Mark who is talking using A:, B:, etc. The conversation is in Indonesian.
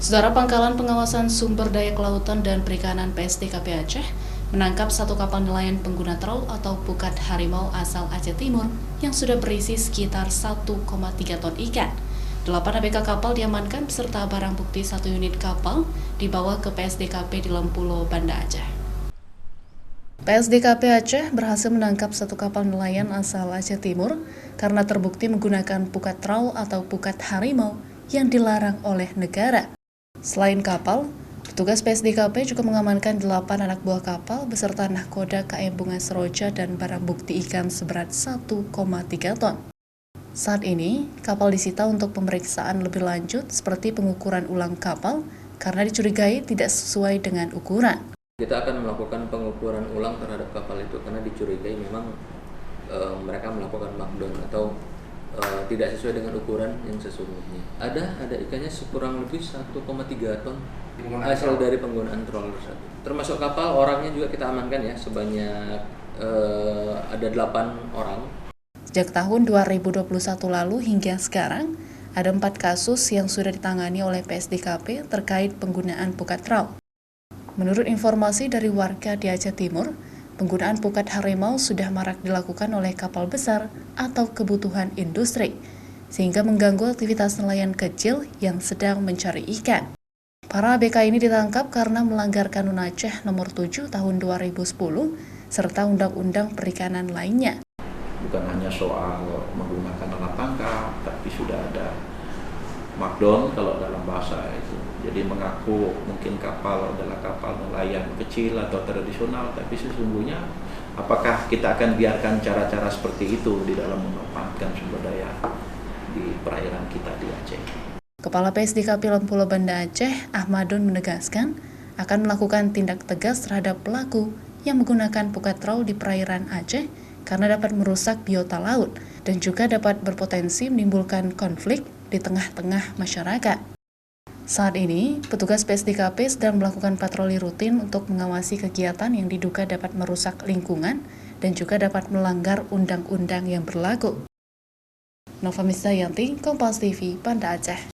A: Saudara, Pangkalan Pengawasan Sumber Daya Kelautan dan Perikanan PSDKP Aceh menangkap satu kapal nelayan pengguna trawl atau pukat harimau asal Aceh Timur yang sudah berisi sekitar 1,3 ton ikan. 8 ABK kapal diamankan beserta barang bukti 1 unit kapal dibawa ke PSDKP di Lempulo, Banda Aceh. PSDKP Aceh berhasil menangkap satu kapal nelayan asal Aceh Timur karena terbukti menggunakan pukat trawl atau pukat harimau yang dilarang oleh negara. Selain kapal, petugas PSDKP juga mengamankan 8 anak buah kapal beserta nahkoda KM Bunga Seroja dan barang bukti ikan seberat 1,3 ton. Saat ini, kapal disita untuk pemeriksaan lebih lanjut seperti pengukuran ulang kapal karena dicurigai tidak sesuai dengan ukuran.
B: Kita akan melakukan pengukuran ulang terhadap kapal itu karena dicurigai memang mereka melakukan markdown atau tidak sesuai dengan ukuran yang sesungguhnya. Ada ikannya sekurang lebih 1,3 ton hasil dari penggunaan trawler tersebut. Termasuk kapal, orangnya juga kita amankan ya, sebanyak ada 8 orang.
A: Sejak tahun 2021 lalu hingga sekarang, ada 4 kasus yang sudah ditangani oleh PSDKP terkait penggunaan pukat trawl. Menurut informasi dari warga di Aceh Timur, penggunaan pukat harimau sudah marak dilakukan oleh kapal besar atau kebutuhan industri, sehingga mengganggu aktivitas nelayan kecil yang sedang mencari ikan. Para ABK ini ditangkap karena melanggar Kanun Aceh Nomor 7 Tahun 2010 serta Undang-Undang Perikanan lainnya.
C: Bukan hanya soal menggunakan alat tangkap, tapi sudah ada markdown kalau dalam bahasa itu. Jadi mengaku mungkin kapal adalah kapal nelayan kecil atau tradisional, tapi sesungguhnya apakah kita akan biarkan cara-cara seperti itu di dalam memanfaatkan sumber daya di perairan kita di Aceh?
A: Kepala PSDKP Lempulo Banda Aceh, Ahmadun menegaskan akan melakukan tindak tegas terhadap pelaku yang menggunakan pukat trawl di perairan Aceh karena dapat merusak biota laut dan juga dapat berpotensi menimbulkan konflik di tengah-tengah masyarakat. Saat ini, petugas PSDKP sedang melakukan patroli rutin untuk mengawasi kegiatan yang diduga dapat merusak lingkungan dan juga dapat melanggar undang-undang yang berlaku. Nova Misdayanti, Kompas TV, Banda Aceh.